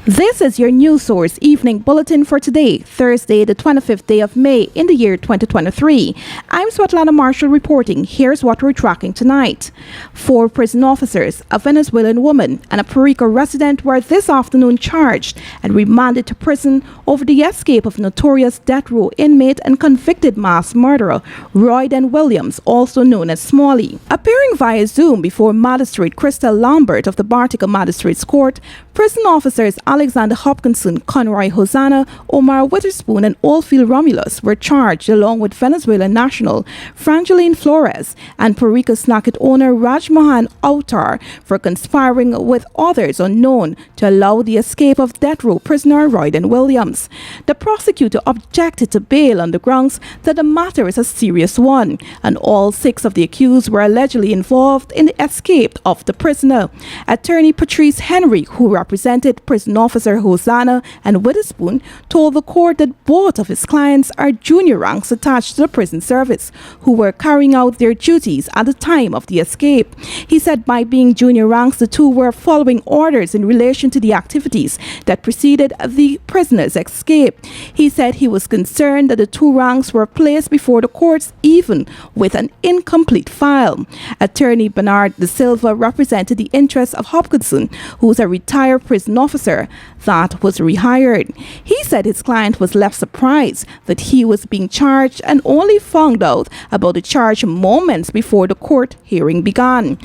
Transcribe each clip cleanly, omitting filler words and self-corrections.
This is your news source evening bulletin for today, Thursday, the 25th day of May in the year 2023. I'm Svetlana Marshall reporting. Here's what we're tracking tonight. 4 prison officers, a Venezuelan woman, and a Puerto Rico resident were this afternoon charged and remanded to prison over the escape of notorious death row inmate and convicted mass murderer Royden Williams, also known as Smalley. Appearing via Zoom before Magistrate Crystal Lambert of the Bartica Magistrates Court, prison officers Alexander Hopkinson, Conroy Hosanna, Omar Witherspoon, and Oldfield Romulus were charged along with Venezuelan national Frangeline Flores and Puerto Rico Snacket owner Rajmohan Autar for conspiring with others unknown to allow the escape of death row prisoner Royden Williams. The prosecutor objected to bail on the grounds that the matter is a serious one, and all 6 of the accused were allegedly involved in the escape of the prisoner. Attorney Patrice Henry, who represented prison officer Hosanna and Witherspoon, told the court that both of his clients are junior ranks attached to the prison service who were carrying out their duties at the time of the escape. He said by being junior ranks, the 2 were following orders in relation to the activities that preceded the prisoner's escape. He said he was concerned that the 2 ranks were placed before the courts even with an incomplete file. Attorney Bernard De Silva represented the interests of Hopkinson, who is a retired prison officer that was rehired. He said his client was left surprised that he was being charged and only found out about the charge moments before the court hearing began.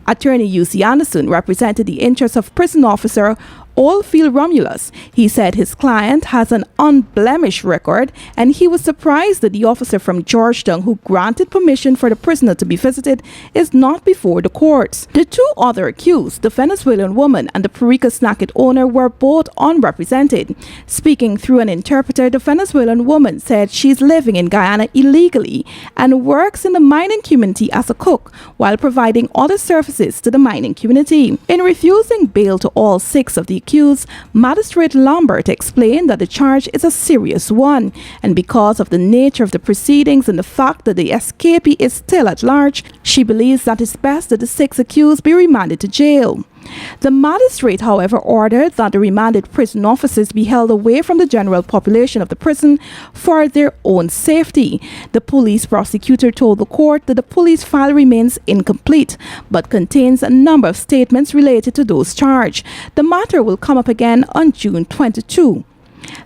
Attorney U.C. Anderson represented the interests of prison officer Oldfield Romulus. He said his client has an unblemished record and he was surprised that the officer from Georgetown who granted permission for the prisoner to be visited is not before the courts. The 2 other accused, the Venezuelan woman and the Puerto Rico Snacket owner, were both unrepresented. Speaking through an interpreter, the Venezuelan woman said she's living in Guyana illegally and works in the mining community as a cook while providing other services to the mining community. In refusing bail to all 6 of the accused, Magistrate Lambert explained that the charge is a serious one, and because of the nature of the proceedings and the fact that the escapee is still at large, she believes that it's best that the 6 accused be remanded to jail. The magistrate, however, ordered that the remanded prison officers be held away from the general population of the prison for their own safety. The police prosecutor told the court that the police file remains incomplete but contains a number of statements related to those charged. The matter will come up again on June 22.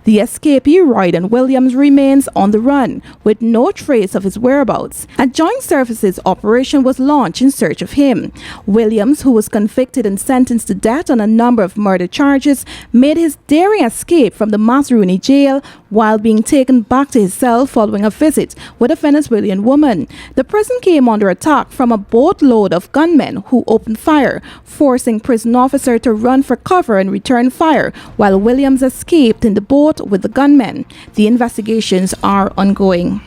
The escapee, Royden Williams, remains on the run with no trace of his whereabouts. A joint services operation was launched in search of him. Williams, who was convicted and sentenced to death on a number of murder charges, made his daring escape from the Mazaruni jail while being taken back to his cell following a visit with a Venezuelan woman. The prison came under attack from a boatload of gunmen who opened fire, forcing prison officer to run for cover and return fire while Williams escaped in the boat with the gunmen. The investigations are ongoing.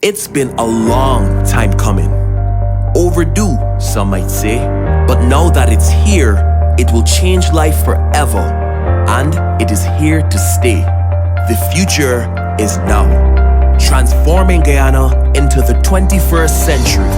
It's been a long time coming. Overdue, some might say. But now that it's here, it will change life forever. And it is here to stay. The future is now. Transforming Guyana into the 21st century.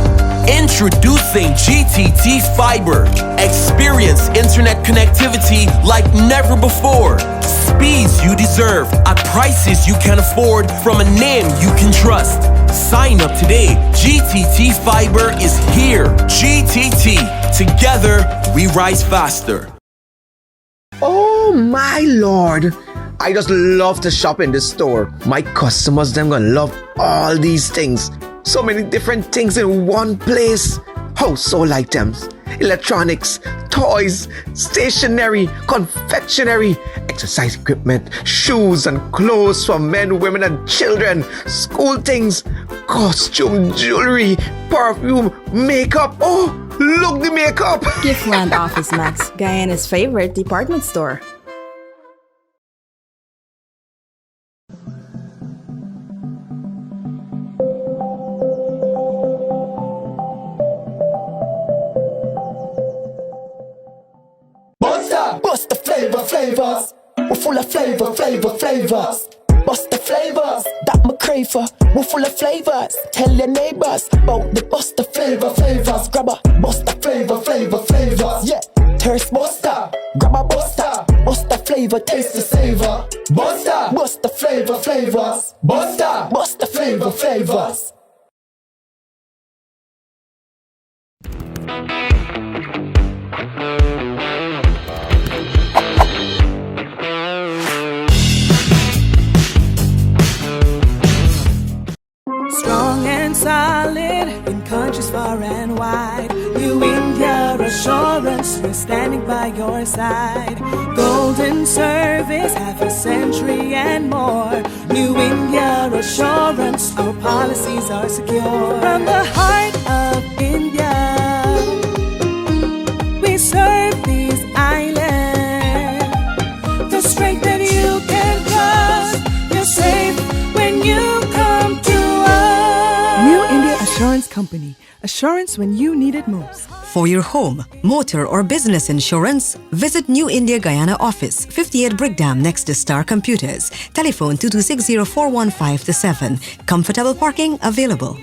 Introducing GTT Fiber. Experience internet connectivity like never before. Speeds you deserve at prices you can afford from a name you can trust. Sign up today. GTT Fiber is here. GTT. Together, we rise faster. Oh my lord. I just love to shop in this store. My customers, them gonna love all these things. So many different things in one place. Household items, electronics, toys, stationery, confectionery, exercise equipment, shoes and clothes for men, women and children, school things, costume, jewelry, perfume, makeup. Oh, look the makeup. Giftland Office Max, Guyana's favorite department store. Bust the flavors. We're full of flavors. Bust the flavors that me crave for. We're full of flavors. Tell your neighbors about the bust the flavors. Grab a bust the flavors. Yeah, thirst buster. Grab a flavor, taste the savor. Bust the flavor, flavors. Bust the flavor, flavors. Strong and solid in countries far and wide. New India Assurance, we're standing by your side. Golden service, half a century and more. New India Assurance, our policies are secure. From the heart of India, we serve these islands. The strength that you can trust, you're safe when you come to us. New India Assurance Company. Assurance when you need it most. For your home, motor or business insurance, visit New India Guyana office, 58 Brickdam next to Star Computers. Telephone 2260-415-7. Comfortable parking available.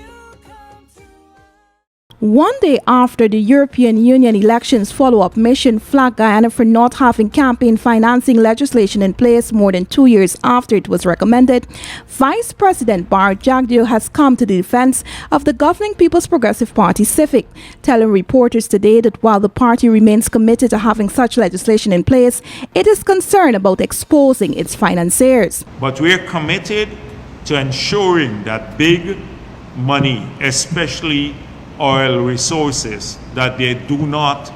One day after the European Union elections follow-up mission flagged Guyana for not having campaign financing legislation in place more than 2 years after it was recommended, Vice President Bar Jagdeo has come to the defense of the governing People's Progressive Party CIVIC, telling reporters today that while the party remains committed to having such legislation in place, it is concerned about exposing its financiers. But we're committed to ensuring that big money, especially oil resources, that they do not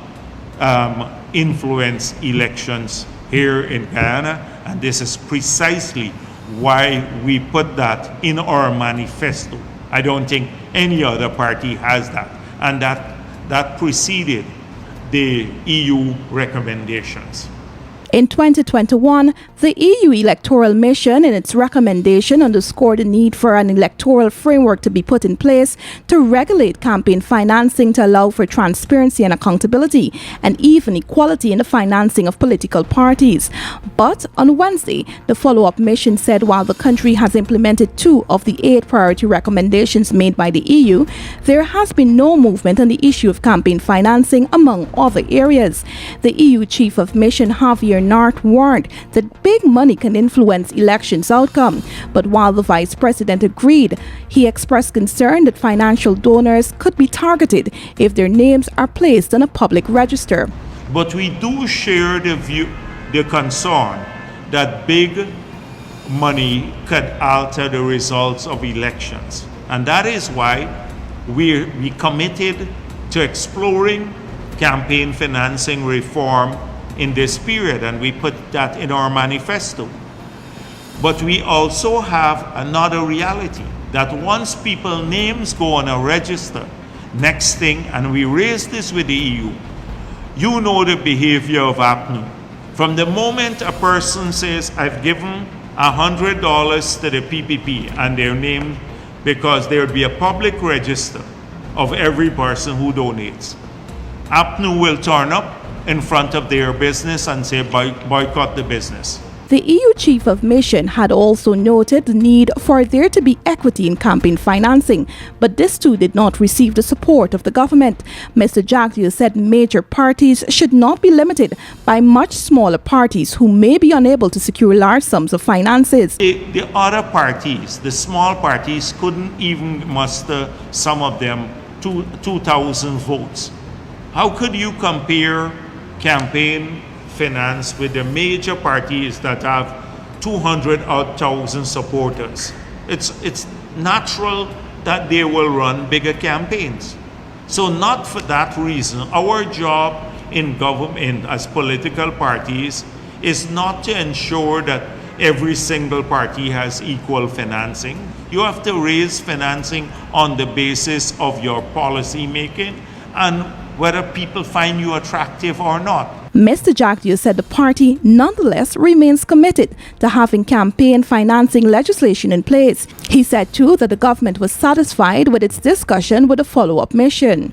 influence elections here in Guyana, and this is precisely why we put that in our manifesto. I don't think any other party has that, and that preceded the EU recommendations. In 2021, the EU electoral mission in its recommendation underscored the need for an electoral framework to be put in place to regulate campaign financing to allow for transparency and accountability and even equality in the financing of political parties. But on Wednesday, the follow-up mission said while the country has implemented 2 of the 8 priority recommendations made by the EU, there has been no movement on the issue of campaign financing among other areas. The EU chief of mission, Javier Nart, warned that big money can influence elections' outcome. But while the vice president agreed, he expressed concern that financial donors could be targeted if their names are placed on a public register. But we do share the concern that big money could alter the results of elections. And that is why we committed to exploring campaign financing reform in this period, and we put that in our manifesto. But we also have another reality, that once people's names go on a register, next thing, and we raise this with the EU, you know the behavior of APNU. From the moment a person says, I've given $100 to the PPP and their name, because there will be a public register of every person who donates, APNU will turn up in front of their business and say boycott the business. The EU chief of mission had also noted the need for there to be equity in campaign financing, but this too did not receive the support of the government. Mr. Jagdeo said major parties should not be limited by much smaller parties who may be unable to secure large sums of finances. The other parties, the small parties, couldn't even muster, some of them, 2,000 votes. How could you compare campaign finance with the major parties that have 200,000 supporters? It's natural that they will run bigger campaigns. So not for that reason, our job in government as political parties is not to ensure that every single party has equal financing. You have to raise financing on the basis of your policy making and whether people find you attractive or not. Mr. Jagdeo said the party nonetheless remains committed to having campaign financing legislation in place. He said too that the government was satisfied with its discussion with the follow-up mission.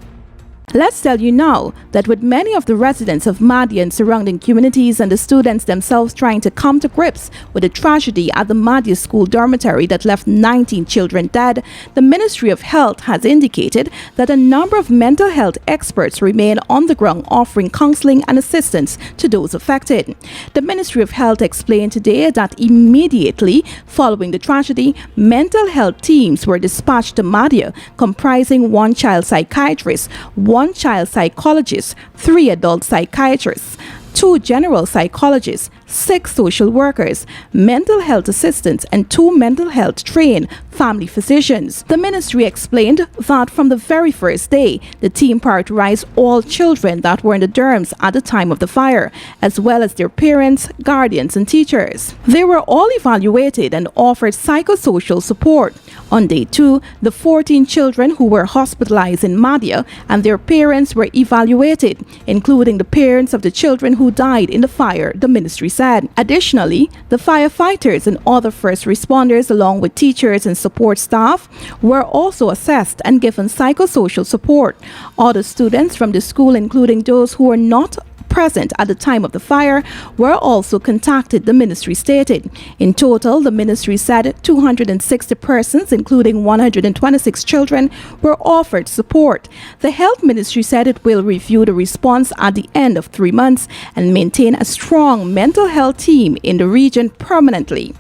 Let's tell you now that with many of the residents of Madhya and surrounding communities and the students themselves trying to come to grips with the tragedy at the Madhya school dormitory that left 19 children dead, the Ministry of Health has indicated that a number of mental health experts remain on the ground offering counseling and assistance to those affected. The Ministry of Health explained today that immediately following the tragedy, mental health teams were dispatched to Madhya comprising one child psychiatrist, one child psychologist, 3 adult psychiatrists, 2 general psychologists, 6 social workers, mental health assistants, and 2 mental health trained family physicians. The ministry explained that from the very first day, the team prioritized all children that were in the dorms at the time of the fire, as well as their parents, guardians, and teachers. They were all evaluated and offered psychosocial support. On day 2, the 14 children who were hospitalized in Madhya and their parents were evaluated, including the parents of the children who died in the fire, the ministry said. Additionally, the firefighters and other first responders, along with teachers and support staff, were also assessed and given psychosocial support. Other students from the school, including those who were not present at the time of the fire, were also contacted, the ministry stated. In total, the ministry said 260 persons, including 126 children, were offered support. The health ministry said it will review the response at the end of 3 months and maintain a strong mental health team in the region permanently.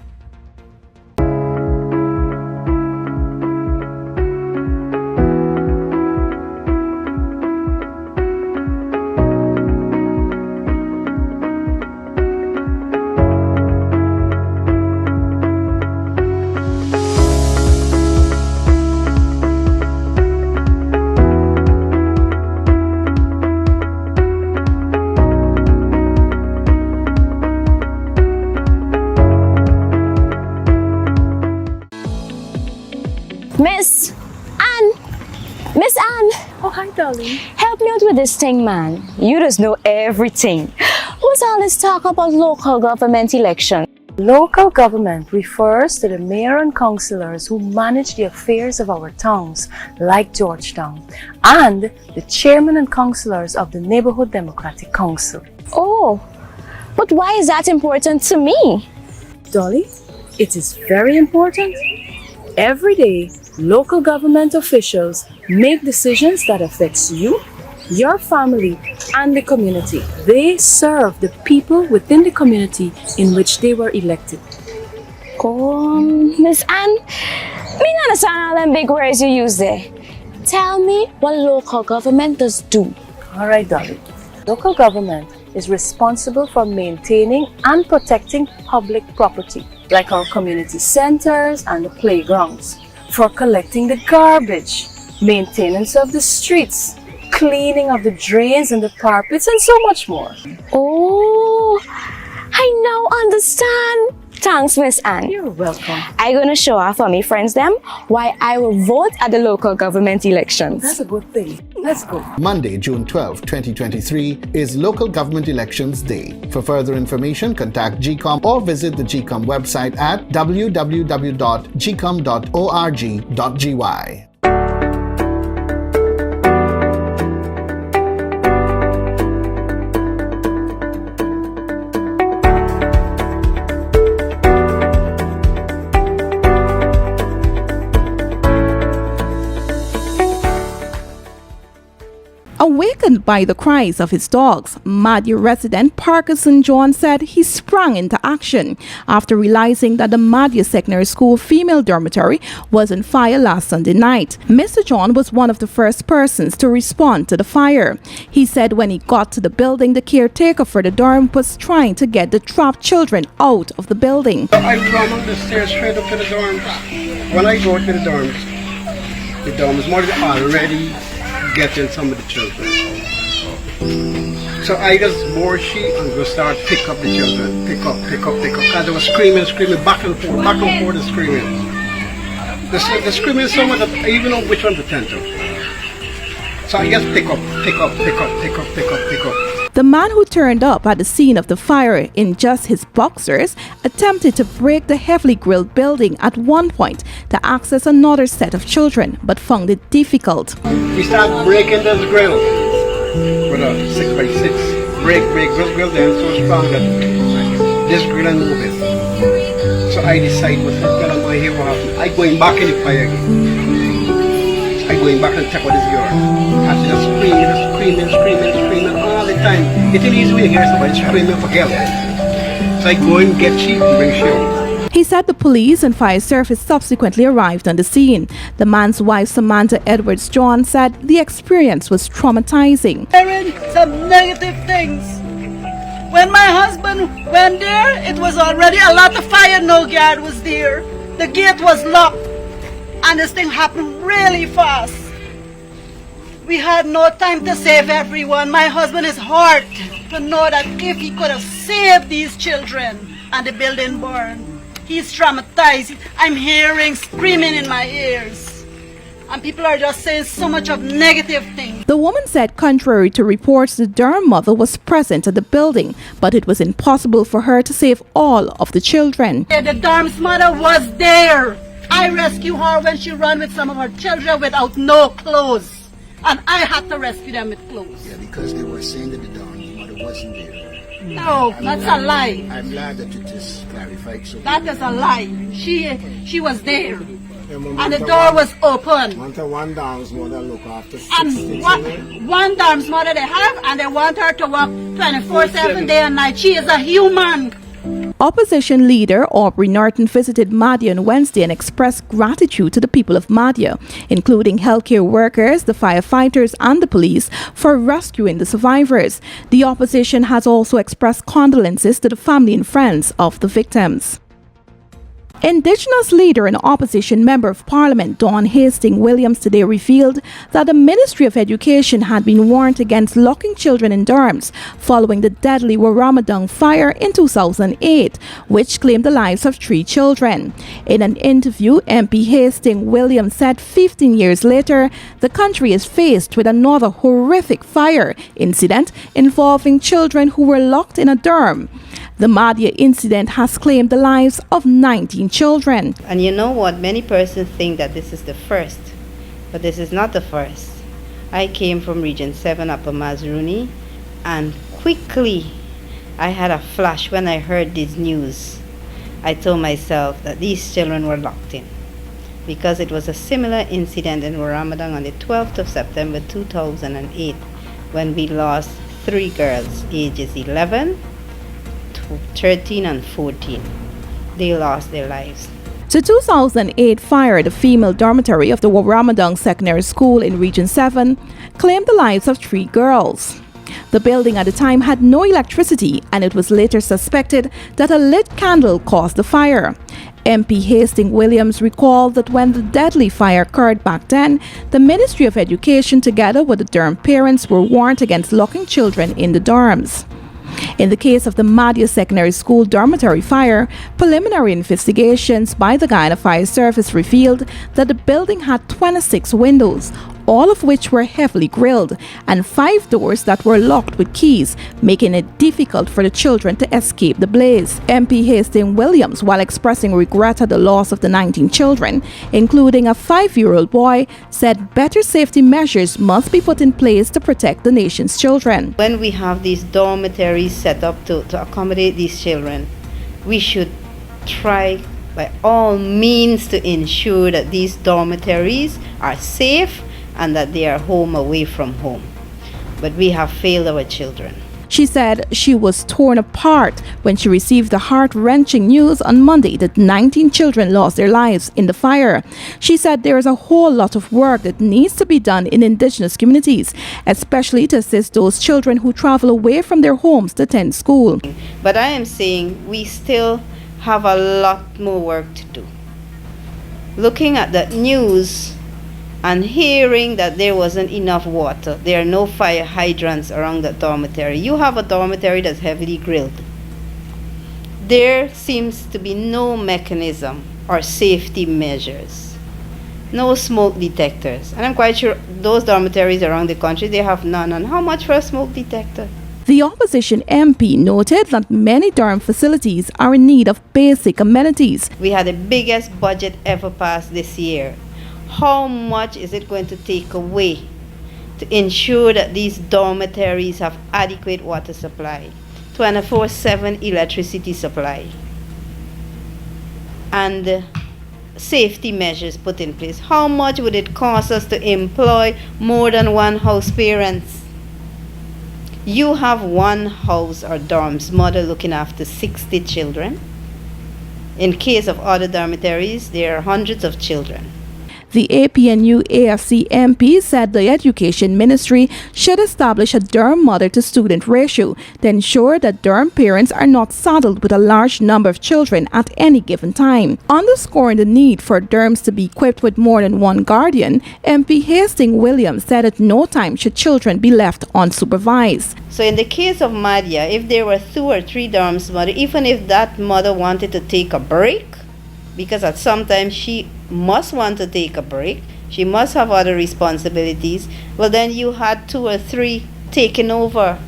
Miss Anne! Oh, hi, darling. Help me out with this thing, man. You just know everything. What's all this talk about local government election? Local government refers to the mayor and councillors who manage the affairs of our towns, like Georgetown, and the chairman and councillors of the Neighborhood Democratic Council. Oh, but why is that important to me? Dolly, it is very important. Every day, local government officials make decisions that affects you, your family, and the community. They serve the people within the community in which they were elected. Oh, Miss Anne, me not understand all them big words you use there. Tell me what local government does do. All right, darling. Local government is responsible for maintaining and protecting public property, like our community centers and the playgrounds, for collecting the garbage, maintenance of the streets, cleaning of the drains and the carpets, and so much more. Oh, I now understand. Thanks, Miss Anne. You're welcome. I'm gonna show off for me friends them why I will vote at the local government elections. That's a good thing. Let's go. Monday, June 12, 2023 is Local Government Elections Day. For further information, contact GCOM or visit the GCOM website at www.gcom.org.gy. Awakened by the cries of his dogs, Madhya resident Parkinson John said he sprang into action after realizing that the Madhya Secondary School female dormitory was on fire last Sunday night. Mr. John was one of the first persons to respond to the fire. He said when he got to the building, the caretaker for the dorm was trying to get the trapped children out of the building. I run up the stairs straight up to the dorms. When I go to the dorms more than already getting some of the children. So I just bore sheet and go start pick up the children. Pick up. Because they were screaming, back and forth and screaming. The screaming is so much that I even know which one to tend to. So I just pick up. The man who turned up at the scene of the fire in just his boxers attempted to break the heavily grilled building at one point to access another set of children, but found it difficult. We started breaking this grill. with a 6x6 brake grill there so strong that this grill and move it. So I decide what tell them here what happened. I going back in the fire again. I going back and check what is yours. And she just screaming all the time. It's an easy way to hear somebody screaming for help. So I go and get sheep and bring sheep. He said the police and fire service subsequently arrived on the scene. The man's wife, Samantha Edwards-John, said the experience was traumatizing. Hearing some negative things. When my husband went there, it was already a lot of fire, no guard was there. The gate was locked, and this thing happened really fast. We had no time to save everyone. My husband is hurt to know that if he could have saved these children and the building burned. He's traumatized. I'm hearing screaming in my ears. And people are just saying so much of negative things. The woman said contrary to reports, the Durham mother was present at the building, but it was impossible for her to save all of the children. The Durham's mother was there. I rescued her when she ran with some of her children without no clothes. And I had to rescue them with clothes. Yeah, because they were saying that the Durham's mother wasn't there. No, that's a lie. I'm glad that you just clarified. So that is a lie. She was there. And the door was open. One Durham's mother look after and one Durham's mother they have, and they want her to work 24/7 day and night. She is a human. Opposition leader Aubrey Norton visited Madhya on Wednesday and expressed gratitude to the people of Madhya, including healthcare workers, the firefighters and the police, for rescuing the survivors. The opposition has also expressed condolences to the family and friends of the victims. Indigenous leader and opposition member of Parliament Dawn Hastings Williams today revealed that the Ministry of Education had been warned against locking children in dorms following the deadly Warramadung fire in 2008, which claimed the lives of 3 children. In an interview, MP Hastings Williams said 15 years later, the country is faced with another horrific fire incident involving children who were locked in a dorm. The Madhya incident has claimed the lives of 19 children. And you know what? Many persons think that this is the first, but this is not the first. I came from Region 7 Upper Mazruni, and quickly I had a flash when I heard this news. I told myself that these children were locked in, because it was a similar incident in Warramadung on the 12th of September 2008 when we lost 3 girls, ages 11, 13 and 14. They lost their lives. The 2008 fire at the female dormitory of the Warramadung Secondary School in Region 7 claimed the lives of 3 girls. The building at the time had no electricity, and it was later suspected that a lit candle caused the fire. MP Hastings Williams recalled that when the deadly fire occurred back then, the Ministry of Education together with the Durham parents were warned against locking children in the dorms. In the case of the Madhya Secondary School dormitory fire, preliminary investigations by the Guyana Fire Service revealed that the building had 26 windows, all of which were heavily grilled, and 5 doors that were locked with keys, making it difficult for the children to escape the blaze. MP Hastings Williams, while expressing regret at the loss of the 19 children, including a 5-year-old boy, said better safety measures must be put in place to protect the nation's children. When we have these dormitories set up to accommodate these children, we should try by all means to ensure that these dormitories are safe and that they are home away from home. But we have failed our children. She said she was torn apart when she received the heart-wrenching news on Monday that 19 children lost their lives in the fire. She said there is a whole lot of work that needs to be done in Indigenous communities, especially to assist those children who travel away from their homes to attend school. But I am saying we still have a lot more work to do. Looking at the news and hearing that there wasn't enough water, there are no fire hydrants around the dormitory. You have a dormitory that's heavily grilled. There seems to be no mechanism or safety measures, no smoke detectors. And I'm quite sure those dormitories around the country, they have none. And how much for a smoke detector? The opposition MP noted that many Durham facilities are in need of basic amenities. We had the biggest budget ever passed this year. How much is it going to take away to ensure that these dormitories have adequate water supply, 24/7 electricity supply, and safety measures put in place. How much would it cost us to employ more than one house parents? You have one house or dorm's mother looking after 60 children. In case of other dormitories, there are hundreds of children. The APNU AFC MP said the Education Ministry should establish a dorm mother-to-student ratio to ensure that dorm parents are not saddled with a large number of children at any given time. Underscoring the need for dorms to be equipped with more than one guardian, MP Hastings Williams said at no time should children be left unsupervised. So in the case of Madia, if there were 2 or 3 dorms mother, even if that mother wanted to take a break, because at some time she must want to take a break, she must have other responsibilities, well then you had 2 or 3 taking over,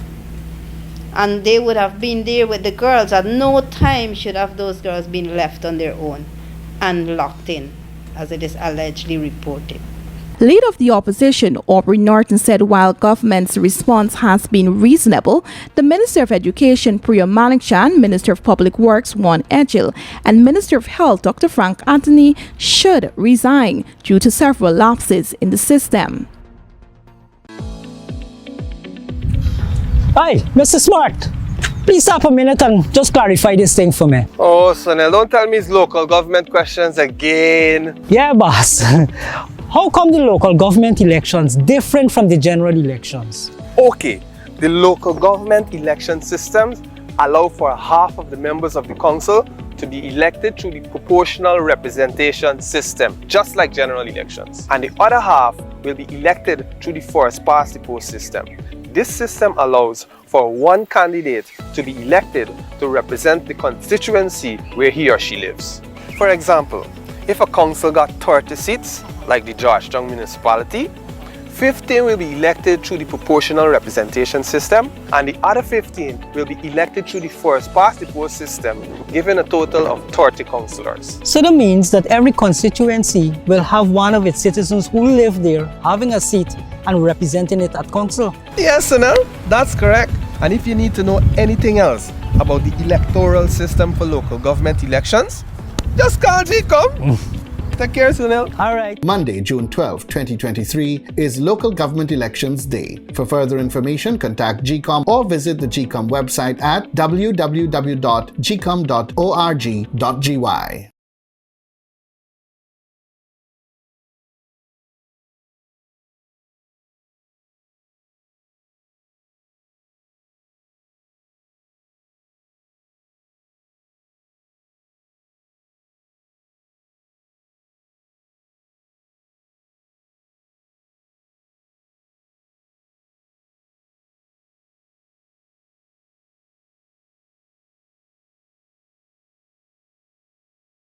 and they would have been there with the girls. At no time should have those girls been left on their own and locked in, as it is allegedly reported. Leader of the opposition, Aubrey Norton, said while government's response has been reasonable, the Minister of Education, Priya Malikchan, Minister of Public Works, Juan Ejil, and Minister of Health, Dr. Frank Anthony, should resign due to several lapses in the system. Hi, Mr. Smart. Please stop a minute and just clarify this thing for me. Oh, Sunil, don't tell me it's local government questions again. Yeah, boss. How come the local government elections different from the general elections? Okay, the local government election systems allow for half of the members of the council to be elected through the proportional representation system, just like general elections. And the other half will be elected through the first past the post system. This system allows for one candidate to be elected to represent the constituency where he or she lives. For example, if a council got 30 seats, like the Georgetown municipality, 15 will be elected through the proportional representation system, and the other 15 will be elected through the first past the post system, giving a total of 30 councillors. So that means that every constituency will have one of its citizens who live there having a seat and representing it at council. Yes, Sunil, that's correct. And if you need to know anything else about the electoral system for local government elections, just call GCOM. Take care, Sunil. All right. Monday, June 12, 2023 is Local Government Elections Day. For further information, contact GCOM or visit the GCOM website at www.gcom.org.gy.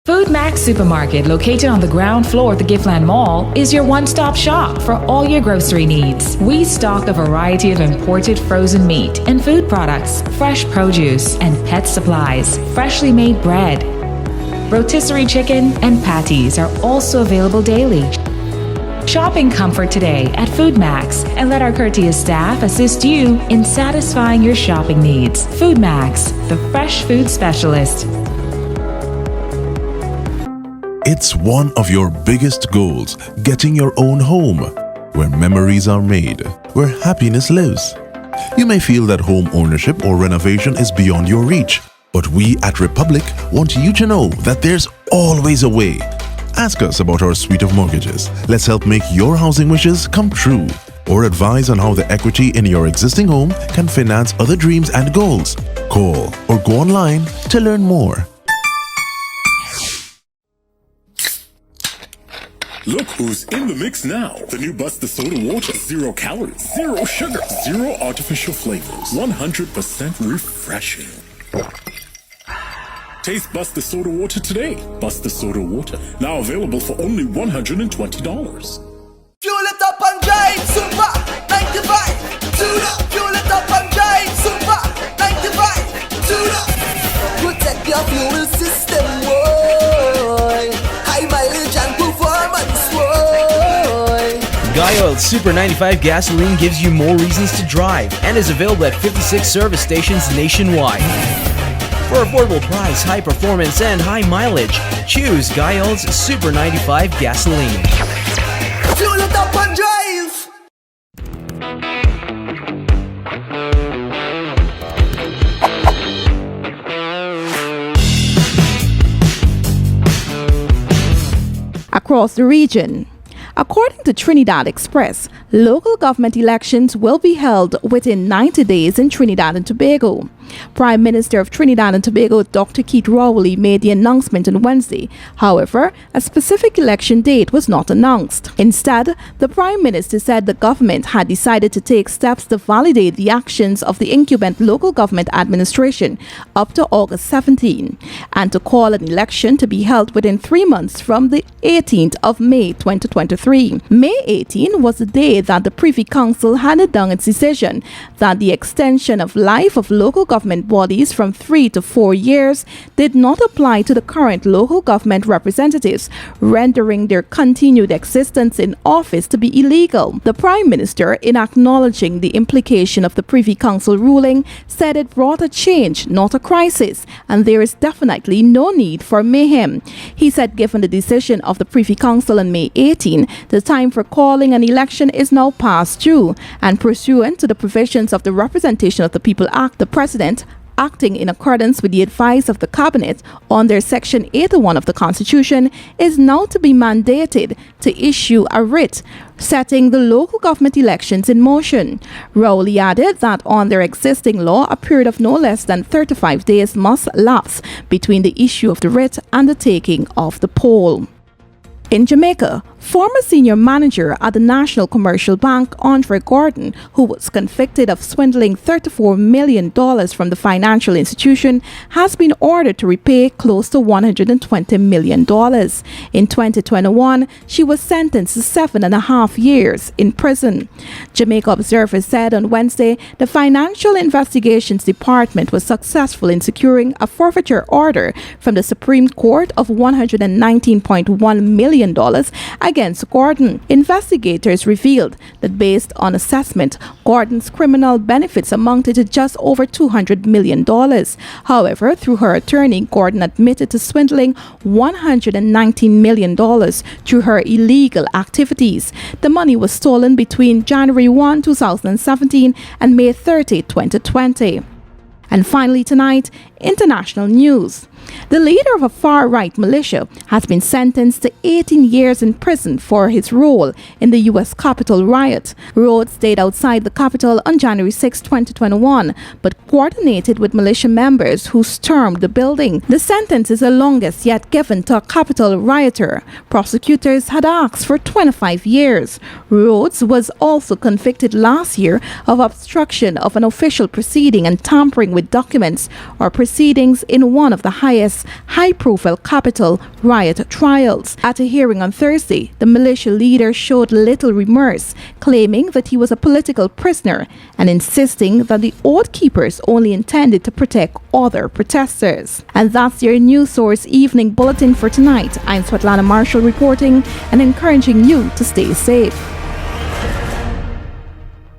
Food Max Supermarket, located on the ground floor of the Giftland Mall, is your one-stop shop for all your grocery needs. We stock a variety of imported frozen meat and food products, fresh produce, and pet supplies, freshly made bread. Rotisserie chicken and patties are also available daily. Shop in comfort today at Food Max and let our courteous staff assist you in satisfying your shopping needs. Food Max, the fresh food specialist. It's one of your biggest goals, getting your own home, where memories are made, where happiness lives. You may feel that home ownership or renovation is beyond your reach, but we at Republic want you to know that there's always a way. Ask us about our suite of mortgages. Let's help make your housing wishes come true, or advise on how the equity in your existing home can finance other dreams and goals. Call or go online to learn more. Look who's in the mix now. The new Buster Soda Water. 0 calories, 0 sugar, 0 artificial flavors. 100% refreshing. Taste Buster Soda Water today. Buster Soda Water. Now available for only $120. Fuel it up and drive, super 95 to the. Fuel it up and drive, super 95 to the. Protect your fuel system, boy. High mileage and performance, boy. Guyana Oil's Super 95 gasoline gives you more reasons to drive and is available at 56 service stations nationwide. For affordable price, high performance, and high mileage, choose Guy Oil's Super 95 gasoline. Fuel it up and drive. Across the region. According to Trinidad Express, local government elections will be held within 90 days in Trinidad and Tobago. Prime Minister of Trinidad and Tobago, Dr. Keith Rowley, made the announcement on Wednesday. However, a specific election date was not announced. Instead, the Prime Minister said the government had decided to take steps to validate the actions of the incumbent local government administration up to August 17 and to call an election to be held within 3 months from the 18th of May 2023. May 18 was the day that the Privy Council handed down its decision that the extension of life of local government bodies from 3 to 4 years did not apply to the current local government representatives, rendering their continued existence in office to be illegal. The Prime Minister, in acknowledging the implication of the Privy Council ruling, said it brought a change, not a crisis, and there is definitely no need for mayhem. He said given the decision of the Privy Council on May 18, the time for calling an election is now past due, and pursuant to the provisions of the Representation of the People Act, the President, acting in accordance with the advice of the Cabinet under Section 81 of the Constitution, is now to be mandated to issue a writ setting the local government elections in motion. Rowley added that under existing law, a period of no less than 35 days must lapse between the issue of the writ and the taking of the poll. In Jamaica, former senior manager at the National Commercial Bank, Andre Gordon, who was convicted of swindling $34 million from the financial institution, has been ordered to repay close to $120 million. In 2021, she was sentenced to 7.5 years in prison. Jamaica Observer said on Wednesday the Financial Investigations Department was successful in securing a forfeiture order from the Supreme Court of $119.1 million against Gordon. Investigators revealed that based on assessment, Gordon's criminal benefits amounted to just over $200 million. However, through her attorney, Gordon admitted to swindling $119 million through her illegal activities. The money was stolen between January 1, 2017 and May 30, 2020. And finally tonight, international news. The leader of a far-right militia has been sentenced to 18 years in prison for his role in the U.S. Capitol riot. Rhodes stayed outside the Capitol on January 6, 2021, but coordinated with militia members who stormed the building. The sentence is the longest yet given to a Capitol rioter. Prosecutors had asked for 25 years. Rhodes was also convicted last year of obstruction of an official proceeding and tampering with documents or proceedings in one of the highest high-profile Capitol riot trials. At a hearing on Thursday, the militia leader showed little remorse, claiming that he was a political prisoner and insisting that the Oath Keepers only intended to protect other protesters. And that's your News Source Evening Bulletin for tonight. I'm Svetlana Marshall reporting and encouraging you to stay safe.